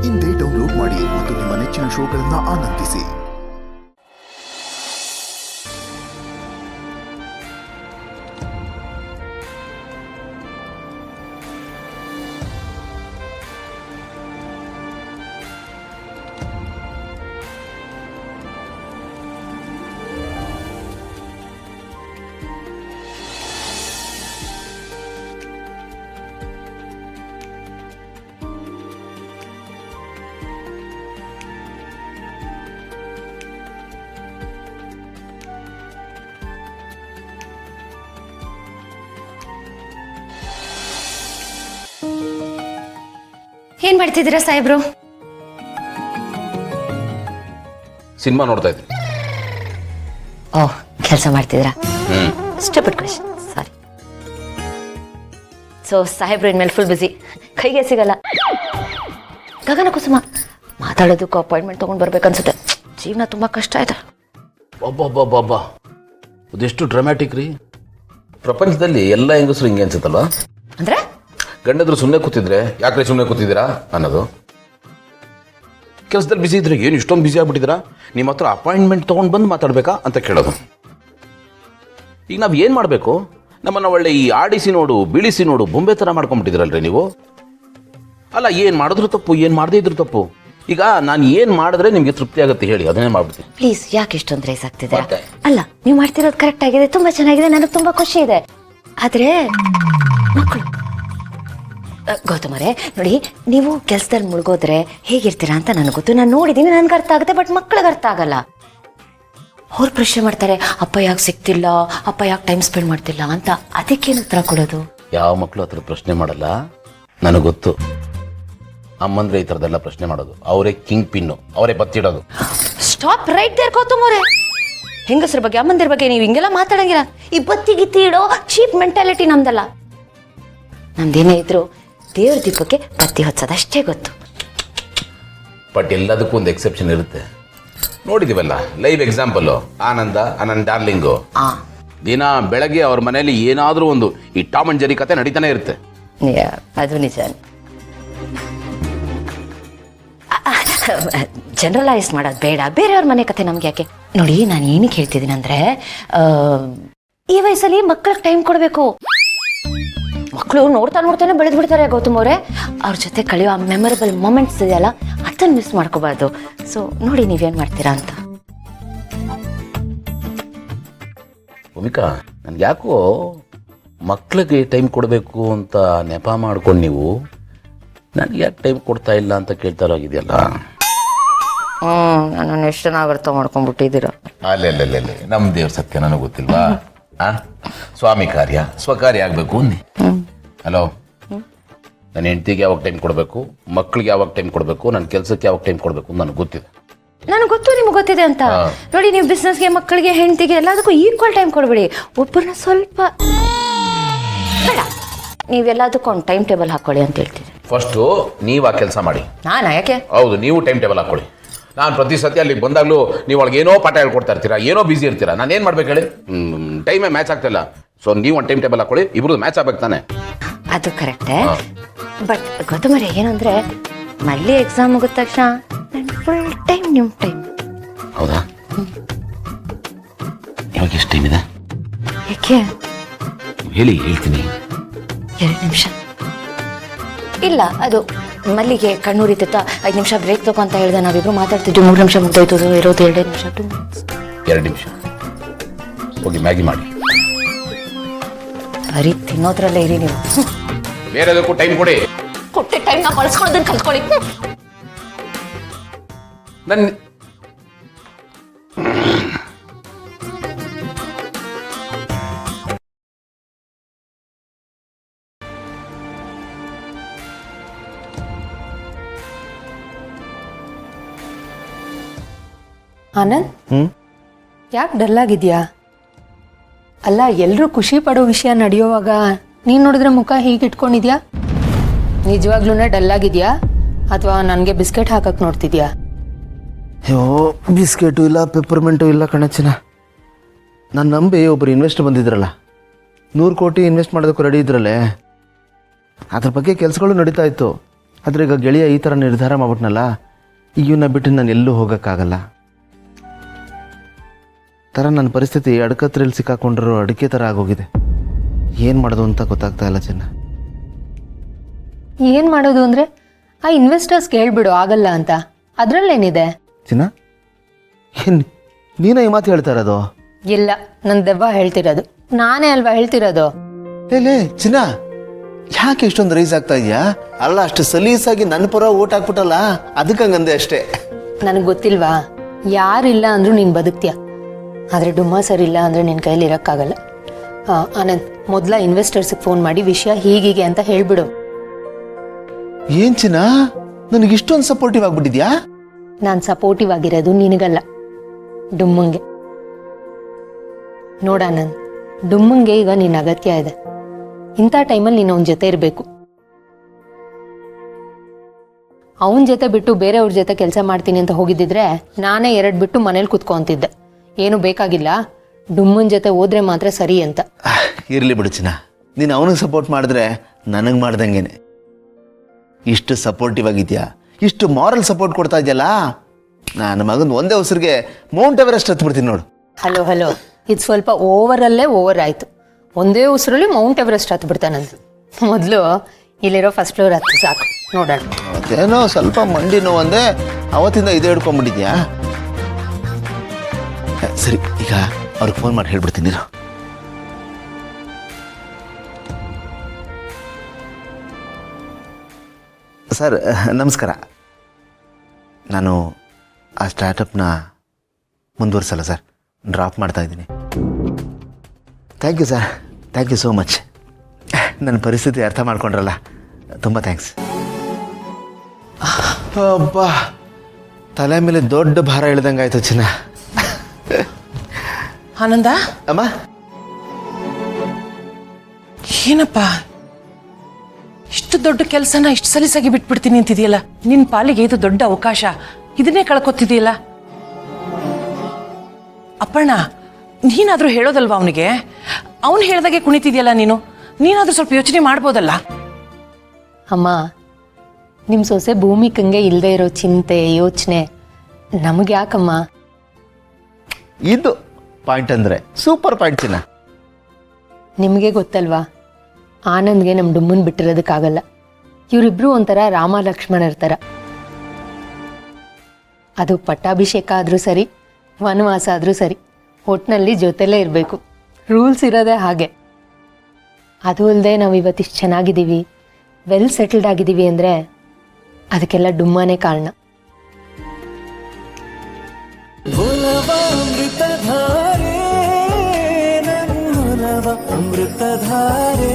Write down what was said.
ಇಂದೇ ಡೌನ್ಲೋಡ್ ಮಾಡಿ ಮತ್ತು ನಿಮ್ಮ ನೆಚ್ಚಿನ ಶೋಗಳನ್ನು ಆನಂದಿಸಿ. ಏನ್ ಮಾಡ್ತಿದ್ದೀರಾ ಸಾಹೇಬ್ರು? ಸಿನಿಮಾ ನೋಡ್ತಾ ಇದ್ದೀನಿ. ಓಹ್, ಕೆಲಸ ಮಾಡ್ತಿದ್ದೀರಾ? ಸ್ಟುಪಿಡ್ ಕ್ವೆಶ್ಚನ್, ಸಾರಿ. ಸೊ ಸಾಹೇಬ್ರು ಇನ್ಮೇಲೆ ಫುಲ್ ಬಿಸಿ, ಕೈಗೆ ಸಿಗಲ್ಲ. ಗಗನ ಕುಸುಮ ಮಾತಾಡೋದಕ್ಕೂ ಅಪಾಯಿಂಟ್ಮೆಂಟ್ ತಗೊಂಡ್ ಬರ್ಬೇಕನ್ಸುತ್ತೆ. ಜೀವನ ತುಂಬಾ ಕಷ್ಟ ಆಯ್ತು. ಅಬ್ಬಬ್ಬಬ್ಬಬ್ಬ, ಅದೆಷ್ಟು ಡ್ರಾಮ್ಯಾಟಿಕ್ ರೀ. ಪ್ರಪಂಚದಲ್ಲಿ ಎಲ್ಲ ಹೆಂಗಸರು ಹಿಂಗೆ ಅನ್ಸುತ್ತಲ್ವ? ಅಂದ್ರೆ ಗಂಡದ್ರು ಸುಮ್ಮನೆ ಕೂತಿದ್ರೆ ಯಾಕ್ರೆ ಸುಮ್ಮನೆ ಕೂತಿದ್ದೀರಾ ಅನ್ನೋದು. ಕೆಲಸದಲ್ಲಿ ಬಿಸಿ ಇದ್ರೆ ಏನು ಇಷ್ಟೊಂದು ಬಿಸಿ ಆಗ್ಬಿಟ್ಟಿದ್ದೀರಾ, ನಿಮ್ಮ ಹತ್ರ ಅಪಾಯಿಂಟ್ಮೆಂಟ್ ತೊಗೊಂಡು ಬಂದು ಮಾತಾಡಬೇಕಾ ಅಂತ ಕೇಳೋದು. ಈಗ ನಾವು ಏನು ಮಾಡಬೇಕು? ನಮ್ಮನ್ನು ಒಳ್ಳೆ ಈ ಆಡಿಸಿ ನೋಡು ಬೀಳಿಸಿ ನೋಡು ಬೊಂಬೆ ಥರ ಮಾಡ್ಕೊಂಡ್ಬಿಟ್ಟಿದ್ದೀರಲ್ರಿ ನೀವು. ಅಲ್ಲ, ಏನು ಮಾಡಿದ್ರು ತಪ್ಪು, ಏನು ಮಾಡದೇ ಇದ್ರು ತಪ್ಪು. ಈಗ ನಾನು ಏನು ಮಾಡಿದ್ರೆ ನಿಮಗೆ ತೃಪ್ತಿ ಆಗುತ್ತೆ ಹೇಳಿ, ಅದನ್ನೇ ಮಾಡ್ಬಿಡ್ತೀನಿ. ಪ್ಲೀಸ್, ಯಾಕೆ ಇಷ್ಟೊಂದು ರೇಸ್ ಆಗ್ತಿದ್ದೀರಾ? ಅಲ್ಲ, ನೀವು ಮಾಡ್ತಿರೋದು ಕರೆಕ್ಟ್ ಆಗಿದೆ, ತುಂಬಾ ಚೆನ್ನಾಗಿದೆ, ನನಗೆ ತುಂಬಾ ಖುಷಿ ಇದೆ. ಆದ್ರೆ ಮಕ್ಕಳು ಗೌತಮರೇ ನೋಡಿ, ನೀವು ಕೆಲಸದಲ್ಲಿ ಮುಳುಗೋದ್ರೆ ಹೇಗಿರ್ತೀರಾ ಅಂತ ನನಗೆ ಗೊತ್ತು, ನಾನು ನೋಡಿದ್ದೀನಿ, ನನ್ಗೆ ಅರ್ಥ ಆಗುತ್ತೆ. ಬಟ್ ಮಕ್ಳಿಗೆ ಅರ್ಥ ಆಗಲ್ಲ. ಅವ್ರು ಪ್ರಶ್ನೆ ಮಾಡ್ತಾರೆ, ಅಪ್ಪ ಯಾಕೆ ಸಿಗ್ತಿಲ್ಲ, ಅಪ್ಪ ಯಾಕೆ ಟೈಮ್ ಸ್ಪೆಂಡ್ ಮಾಡ್ತಿಲ್ಲ ಅಂತ. ಅದಕ್ಕೇನು ಉತ್ತರ ಕೊಡೋದು? ಯಾವ ಮಕ್ಕಳು ಹತ್ರ ಪ್ರಶ್ನೆ ಮಾಡಲ್ಲ, ನನಗೆ ಗೊತ್ತು. ಅಮ್ಮಂದ್ರೆ ಈ ಥರದ್ದೆಲ್ಲ ಪ್ರಶ್ನೆ ಮಾಡೋದು, ಅವರೇ ಕಿಂಗ್ ಪಿನ್ನು, ಅವರೇ ಬತ್ತಿಡೋದು. ಸ್ಟಾಪ್ ರೈಟ್ ದೇರ್ ಗೌತಮರೇ. ಹೆಂಗಸ್ರ ಬಗ್ಗೆ ಅಮ್ಮಂದಿರ ಬಗ್ಗೆ ನೀವು ಹಿಂಗೆಲ್ಲ ಮಾತಾಡಂಗಿಲ್ಲ. ಈ ಬತ್ತಿ ಗಿತ್ತಿ ಇಡೋ ಚೀಪ್ ಮೆಂಟಾಲಿಟಿ ನಮ್ದಲ್ಲ. ನಮ್ದೇನೇ ಇದ್ರು ದೇವ್ರ ದೀಪಕ್ಕೆ ಬತ್ತಿ ಹೊಚ್ಚೋದಷ್ಟೇ ಗೊತ್ತು. ಬಟ್ ಎಲ್ಲದಕ್ಕೂ ಒಂದು ಎಕ್ಸೆಪ್ಷನ್ ಇರುತ್ತೆ. ನೋಡಿದೀವಲ್ಲ ಲೈವ್ ಎಕ್ಸಾಂಪಲ್ಲು, ಆನಂದ್ ಡಾರ್ಲಿಂಗು. ದಿನ ಬೆಳಗ್ಗೆ ಅವ್ರ ಮನೆಯಲ್ಲಿ ಏನಾದರೂ ಒಂದು ಈ ಟಾಮ್ ಅಂಡ್ ಜೆರಿ ಕತೆ ನಡೀತಾನೆ ಇರುತ್ತೆ. ಅದು ನಿಜ. ಜನರಲೈಸ್ ಮಾಡೋದು ಬೇಡ, ಬೇರೆಯವ್ರ ಮನೆ ಕತೆ ನಮ್ಗೆ ಯಾಕೆ. ನೋಡಿ, ನಾನು ಏನಕ್ಕೆ ಹೇಳ್ತಿದ್ದೀನಿ ಅಂದ್ರೆ, ಈ ವಯಸ್ಸಲ್ಲಿ ಮಕ್ಕಳಿಗೆ ಟೈಮ್ ಕೊಡಬೇಕು. ಮಕ್ಕಳು ನೋಡ್ತಾನೆ ಬೆಳೆದು ಬಿಡ್ತಾರೆ ಗೌತಮ್ ಅವರೇ. ಅವ್ರ ಜೊತೆ ಕಳೆಯೋ ಆ ಮೆಮೊರಬಲ್ ಮೊಮೆಂಟ್ಸ್ ಇದೆಯಲ್ಲ, ಅದನ್ನ ಮಿಸ್ ಮಾಡ್ಕೋಬಾರ್ದು. ಸೊ ನೋಡಿ ನೀವೇನ್ ಮಾಡ್ತೀರಾ ಅಂತ. ಭೂಮಿಕಾ, ನನ್ಗೆ ಯಾಕೋ ಮಕ್ಕಳಿಗೆ ಟೈಮ್ ಕೊಡಬೇಕು ಅಂತ ನೆಪ ಮಾಡ್ಕೊಂಡು ನೀವು ನನಗೆ ಯಾಕೆ ಟೈಮ್ ಕೊಡ್ತಾ ಇಲ್ಲ ಅಂತ ಕೇಳ್ತಾ ಹೋಗಿದೆಯಲ್ಲ. ನಾನು ಎಷ್ಟು ಚೆನ್ನಾಗಿ ಅರ್ಥ ಮಾಡ್ಕೊಂಡ್ಬಿಟ್ಟಿದ್ದೀರ. ಅಲ್ಲೇ ನಮ್ಮ ದೇವ್ರ ಸತ್ಯ ನನಗೆ ಗೊತ್ತಿಲ್ವಾ? ಸ್ವಾಮಿ ಕಾರ್ಯ ಸ್ವಕಾರ್ಯ ಆಗಬೇಕು ಅಂದಿ. ಹಲೋ, ನನ್ನ ಹೆಂಡತಿಗೆ ಯಾವಾಗ ಟೈಮ್ ಕೊಡಬೇಕು, ಮಕ್ಕಳಿಗೆ ಯಾವಾಗ ಟೈಮ್ ಕೊಡಬೇಕು, ನನ್ನ ಕೆಲಸಕ್ಕೆ ಯಾವಾಗ ಟೈಮ್ ಕೊಡಬೇಕು ನನಗೆ ಗೊತ್ತಿದೆ. ನನಗೆ ಗೊತ್ತು, ನಿಮ್ಗೆ ಗೊತ್ತಿದೆ ಅಂತ. ನೋಡಿ, ನೀವು ಬಿಸ್ನೆಸ್ಗೆ, ಮಕ್ಕಳಿಗೆ, ಹೆಂಡತಿಗೆ ಎಲ್ಲದಕ್ಕೂ ಈಕ್ವಲ್ ಟೈಮ್ ಕೊಡಬೇಡಿ. ಒಬ್ಬರನ್ನ ಸ್ವಲ್ಪ ಬೇಡ, ನೀವೆಲ್ಲದಕ್ಕೂ ಒಂದು ಟೈಮ್ ಟೇಬಲ್ ಹಾಕೊಳ್ಳಿ ಅಂತ ಹೇಳ್ತೀನಿ. ಫಸ್ಟು ನೀವು ಆ ಕೆಲಸ ಮಾಡಿ. ನಾನಾ? ಯಾಕೆ? ಹೌದು, ನೀವು ಟೈಮ್ ಟೇಬಲ್ ಹಾಕೊಳ್ಳಿ. ನಾನು ಪ್ರತಿ ಸತಿ ಅಲ್ಲಿಗೆ ಬಂದಾಗಲೂ ನೀವು ಒಳಗೆ ಏನೋ ಪಾಠ ಹೇಳ್ಕೊಡ್ತಾ ಇರ್ತೀರಾ, ಏನೋ ಬಿಸಿ ಇರ್ತೀರಾ. ನಾನು ಏನು ಮಾಡ್ಬೇಕು ಹೇಳಿ? ಟೈಮೇ ಮ್ಯಾಚ್ ಆಗ್ತಿಲ್ಲ. ಸೊ ನೀವು ಒಂದು ಟೈಮ್ ಟೇಬಲ್ ಹಾಕೊಳ್ಳಿ, ಇಬ್ರದ್ದು ಮ್ಯಾಚ್ ಆಗ್ಬೇಕು ತಾನೆ. ಅದು ಕರೆಕ್ಟೇ. ಬಟ್ ಗೌತಮರೇ, ಏನಂದ್ರೆ ಮಲ್ಲಿ ಎಕ್ಸಾಮ್ ಮುಗಿದ ತಕ್ಷಣ ಫುಲ್ ಟೈಮ್ ನಿಮ್ಮ ಟೈಮ್. ಹೌದಾ? ಇವಾಗ ಎಷ್ಟು ಟೈಮ್ ಇದೆ? ಯಾಕೆ ಹೇಳಿ, ಹೇಳ್ತೀನಿ. 2 ನಿಮಿಷ. ಇಲ್ಲ, ಅದು ಮಲ್ಲಿಗೆ ಕಣ್ಣೂರಿತ್ತ 5 ನಿಮಿಷ ಬ್ರೇಕ್ ತಗೋ ಅಂತ ಹೇಳಿದೆ. ನಾವಿಬ್ರು ಮಾತಾಡ್ತಿದ್ವಿ, 3 ನಿಮಿಷ ಮುಗ್ದೋಯ್ತು, ಇರೋದು 2 ನಿಮಿಷ. 2 ನಿಮಿಷ ಹೋಗಿ ಮ್ಯಾಗಿ ಮಾಡಿ. ಬರೀ ತಿನ್ನೋದ್ರಲ್ಲೇ ಇರಿ ನೀವು. ಬೇರೆದಕ್ಕೂ ಟೈಮ್ ಕೊಡಿ. ಕೊಟ್ಟೆ ಟೈಮ್ ನಾ ಬಳಸ್ಕೊಳ್ಳೋದನ್ನ ಕಲ್ತ್ಕೊಳ್ಳಿ. ನನ್ನ ಆನಂದ್, ಯಾಕೆ ಡಲ್ ಆಗಿದ್ಯಾ? ಅಲ್ಲ, ಎಲ್ಲರೂ ಖುಷಿ ಪಡೋ ವಿಷಯ ನಡೆಯುವಾಗ ನೀನು ನೋಡಿದ್ರೆ ಮುಖ ಹೀಗೆ ಇಟ್ಕೊಂಡಿದ್ಯಾ? ನಿಜವಾಗ್ಲೂ ಡಲ್ ಆಗಿದ್ಯಾ ಅಥವಾ ನನಗೆ ಬಿಸ್ಕೆಟ್ ಹಾಕಕ್ಕೆ ನೋಡ್ತಿದ್ಯಾ? ಅಯ್ಯೋ, ಬಿಸ್ಕೆಟು ಇಲ್ಲ, ಪೆಪ್ಪರ್ಮೆಂಟು ಇಲ್ಲ ಕಣಚಿನ. ನಾನು ನಂಬಿ ಒಬ್ಬರು ಇನ್ವೆಸ್ಟರ್ ಬಂದಿದ್ರಲ್ಲ, 100 ಕೋಟಿ ಇನ್ವೆಸ್ಟ್ ಮಾಡೋದಕ್ಕೂ ರೆಡಿ ಇದ್ರಲ್ಲೇ. ಅದ್ರ ಬಗ್ಗೆ ಕೆಲಸಗಳು ನಡೀತಾ ಇತ್ತು. ಆದರೆ ಈಗ ಗೆಳೆಯ ಈ ಥರ ನಿರ್ಧಾರ ಮಾಡ್ಬಿಟ್ನಲ್ಲ, ಇವನ್ನ ಬಿಟ್ಟು ನಾನು ಎಲ್ಲೂ ಹೋಗೋಕ್ಕಾಗಲ್ಲ. ಥರ ನನ್ನ ಪರಿಸ್ಥಿತಿ ಅಡಕತ್ರೆಯಲ್ಲಿ ಸಿಕ್ಕಾಕೊಂಡ್ರು ಅಡಿಕೆ ಥರ ಆಗೋಗಿದೆ. ಏನು ಮಾಡೋದು ಅಂತ ಗೊತ್ತಾಗ್ತಾ ಇಲ್ಲ ಚಿನ್ನ. ಏನು ಮಾಡೋದು ಅಂದರೆ ಆ ಇನ್ವೆಸ್ಟರ್ಸ್ಗೆ ಹೇಳ್ಬಿಡು ಆಗಲ್ಲ ಅಂತ, ಅದರಲ್ಲೇನಿದೆ. ಚಿನ್ನ, ಏನು ನೀನೇ ಈ ಮಾತು ಹೇಳ್ತಾ ಇರೋದು? ಇಲ್ಲ, ನನ್ನ ದೆವ್ವ ಹೇಳ್ತಿರೋದು, ನಾನೇ ಅಲ್ವಾ ಹೇಳ್ತಿರೋದು. ಲೇ ಚಿನ್ನ, ಯಾಕೆ ಇಷ್ಟೊಂದು ರೈಸ್ ಆಗ್ತಾ ಇದೆಯಾ? ಅಲ್ಲ, ಅಷ್ಟು ಸಲೀಸಾಗಿ ನನ್ನ ಪರ ಓಟ್ ಹಾಕ್ಬಿಟ್ಟಲ್ಲ, ಅದಕ್ಕೆ ಹಂಗಂದೆ ಅಷ್ಟೇ. ನನಗೆ ಗೊತ್ತಿಲ್ವಾ, ಯಾರಿಲ್ಲ ಅಂದರೂ ನೀನು ಬದುಕ್ತೀಯ, ಆದರೆ ಡುಮ್ಮ ಸರಿಲ್ಲ ಅಂದರೆ ನಿನ್ನ ಕೈಲಿ ಇರೋಕ್ಕಾಗಲ್ಲ. ಆನಂದ್, ಮೊದಲ ಇನ್ವೆಸ್ಟರ್ಸಿಗೆ ಫೋನ್ ಮಾಡಿ ವಿಷಯ ಹೀಗೀಗೆ ಅಂತ ಹೇಳ್ಬಿಡು. ಏನ್ ಚಿನ್ನ, ನನಗೆ ಇಷ್ಟೊಂದು ಸಪೋರ್ಟಿವ್ ಆಗ್ಬಿಟ್ಟಿದ್ಯಾ? ನಾನು ಸಪೋರ್ಟಿವ್ ಆಗಿರೋದು ನಿನಗಲ್ಲ, ಡುಮ್ಮಂಗೆ. ನೋಡಾನಂದ್, ಡುಮ್ಮಂಗೆ ಈಗ ನಿನ್ನ ಅಗತ್ಯ ಇದೆ. ಇಂಥ ಟೈಮಲ್ಲಿ ನೀನು ಅವನ ಜೊತೆ ಇರಬೇಕು. ಅವನ ಜೊತೆ ಬಿಟ್ಟು ಬೇರೆಯವ್ರ ಜೊತೆ ಕೆಲಸ ಮಾಡ್ತೀನಿ ಅಂತ ಹೋಗಿದ್ದಿದ್ರೆ ನಾನೇ 2 ಬಿಟ್ಟು ಮನೇಲಿ ಕುತ್ಕೊಂತಿದ್ದೆ. ಏನು ಬೇಕಾಗಿಲ್ಲ, ಡುಮ್ಮನ ಜೊತೆ ಹೋದ್ರೆ ಮಾತ್ರ ಸರಿ ಅಂತ. ಇರಲಿ ಬಿಡು ಚಿನ್ನ, ನೀನು ಅವನಿಗೆ ಸಪೋರ್ಟ್ ಮಾಡಿದ್ರೆ ನನಗೆ ಮಾಡ್ದಂಗೆನೆ. ಇಷ್ಟು ಸಪೋರ್ಟಿವ್ ಆಗಿದ್ಯಾ, ಇಷ್ಟು ಮಾರಲ್ ಸಪೋರ್ಟ್ ಕೊಡ್ತಾ ಇದೆಯಲ್ಲ, ನನ್ನ ಮಗನ ಒಂದೇ ಉಸಿರಿಗೆ ಮೌಂಟ್ ಎವರೆಸ್ಟ್ ಹತ್ಬಿಡ್ತೀನಿ ನೋಡು. ಹಲೋ, ಇದು ಸ್ವಲ್ಪ ಓವರಲ್ಲೇ ಓವರ್ ಆಯಿತು. ಒಂದೇ ಉಸಿರಲ್ಲಿ ಮೌಂಟ್ ಎವರೆಸ್ಟ್ ಹತ್ತು ಬಿಡ್ತಾನಂತ. ಮೊದಲು ಇಲ್ಲಿರೋ ಫಸ್ಟ್ ಫ್ಲೋರ್ ಹತ್ತು ಸಾಕು, ನೋಡೋಣ. ಅದೇನೋ ಸ್ವಲ್ಪ ಮಂಡಿ ನೋವು ಅಂದೆ, ಅವತ್ತಿಂದ ಇದೇ ಹಿಡ್ಕೊಂಡ್ಬಿಟ್ಟಿದ್ಯಾ? ಸರಿ, ಈಗ ಅವ್ರಿಗೆ ಫೋನ್ ಮಾಡಿ ಹೇಳ್ಬಿಡ್ತೀನಿ. ಸರ್ ನಮಸ್ಕಾರ. ನಾನು ಆ ಸ್ಟಾರ್ಟಪ್ನ ಮುಂದುವರ್ಸಲ್ಲ ಸರ್, ಡ್ರಾಪ್ ಮಾಡ್ತಾ ಇದ್ದೀನಿ. Thank you sir, thank you so much. ನನ್ನ ಪರಿಸ್ಥಿತಿ ಅರ್ಥ ಮಾಡ್ಕೊಂಡ್ರಲ್ಲ, ತುಂಬ ಥ್ಯಾಂಕ್ಸ್. ಅಬ್ಬಾ, ತಲೆ ಮೇಲೆ ದೊಡ್ಡ ಭಾರ ಇಳ್ದಂಗೆ ಆಯಿತು ಚಿನ್ನ. ಆನಂದ, ಅಮ್ಮ, ಏನಪ್ಪ ಇಷ್ಟು ದೊಡ್ಡ ಕೆಲಸನ ಇಷ್ಟು ಸಲೀಸಾಗಿ ಬಿಟ್ಬಿಡ್ತೀನಿ ಅಂತಿದೆಯಲ್ಲ? ನಿನ್ನ ಪಾಲಿಗೆ ಇದು ದೊಡ್ಡ ಅವಕಾಶ, ಇದನ್ನೇ ಕಳ್ಕೊತಿದೆಯಲ್ಲ. ಅಪ್ಪಣ್ಣ, ನೀನಾದರೂ ಹೇಳೋದಲ್ವಾ ಅವನಿಗೆ? ಅವನು ಹೇಳ್ದಾಗೆ ಕುಣಿತಿದ್ಯಲ್ಲ ನೀನಾದರೂ ಸ್ವಲ್ಪ ಯೋಚನೆ ಮಾಡ್ಬೋದಲ್ಲ? ಅಮ್ಮ, ನಿಮ್ಮ ಸೊಸೆ ಭೂಮಿಕಂಗೆ ಇಲ್ಲದೆ ಇರೋ ಚಿಂತೆ ಯೋಚನೆ ನಮಗೆ ಯಾಕಮ್ಮ? ಇದು ಪಾಯಿಂಟ್ ಅಂದರೆ ಸೂಪರ್ ಪಾಯಿಂಟ್ ಚಿನ್ನ. ನಿಮಗೆ ಗೊತ್ತಲ್ವಾ, ಆನಂದ್ಗೆ ನಮ್ಮ ಡುಮ್ಮನ್ ಬಿಟ್ಟಿರೋದಕ್ಕಾಗಲ್ಲ. ಇವರಿಬ್ರು ಒಂಥರ ರಾಮ ಲಕ್ಷ್ಮಣರ ಥರ. ಅದು ಪಟ್ಟಾಭಿಷೇಕ ಆದರೂ ಸರಿ, ವನವಾಸ ಆದರೂ ಸರಿ, ಒಟ್ಟಿನಲ್ಲಿ ಜೊತೆಲೇ ಇರಬೇಕು. ರೂಲ್ಸ್ ಇರೋದೇ ಹಾಗೆ. ಅದು ಅಲ್ಲದೆ ನಾವು ಇವತ್ತಿಷ್ಟು ಚೆನ್ನಾಗಿದ್ದೀವಿ, ವೆಲ್ ಸೆಟಲ್ಡ್ ಆಗಿದ್ದೀವಿ ಅಂದರೆ ಅದಕ್ಕೆಲ್ಲ ಡುಮ್ಮನೇ ಕಾರಣ. ಅಮೃತಧಾರೆ